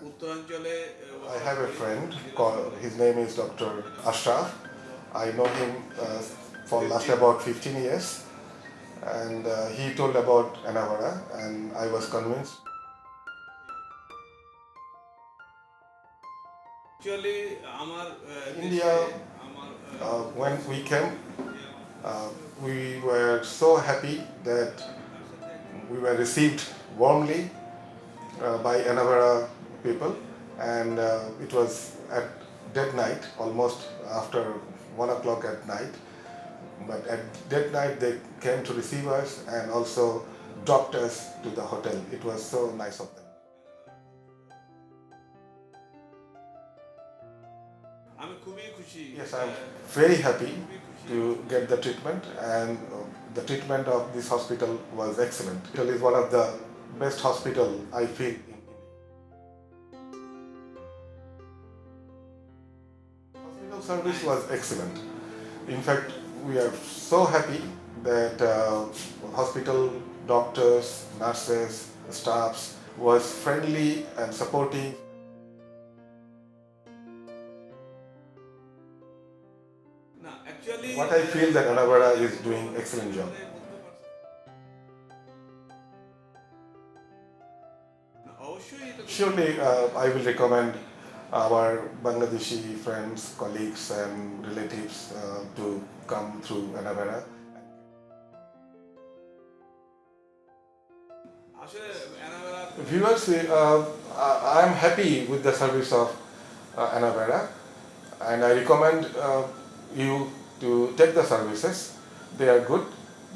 I have a friend his name is Dr. Ashraf. I know him for last about 15 years, and he told about Anavara, and I was convinced. India, when we came, we were so happy that we were received warmly by Anavara people, and it was at dead night, almost after 1 o'clock at night. But at dead night, they came to receive us and also dropped us to the hotel. It was so nice of them. Yes, I'm very happy to get the treatment, and the treatment of this hospital was excellent. It is one of the best hospital I feel in India. Hospital service was excellent. In fact, we are so happy that hospital doctors, nurses, staffs was friendly and supportive. What I feel that Anavara is doing excellent job. Surely, I will recommend our Bangladeshi friends, colleagues, and relatives to come through Anavara. Viewers, I am happy with the service of Anavara, and I recommend you to take the services. They are good.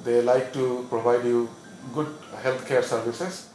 They like to provide you good healthcare services.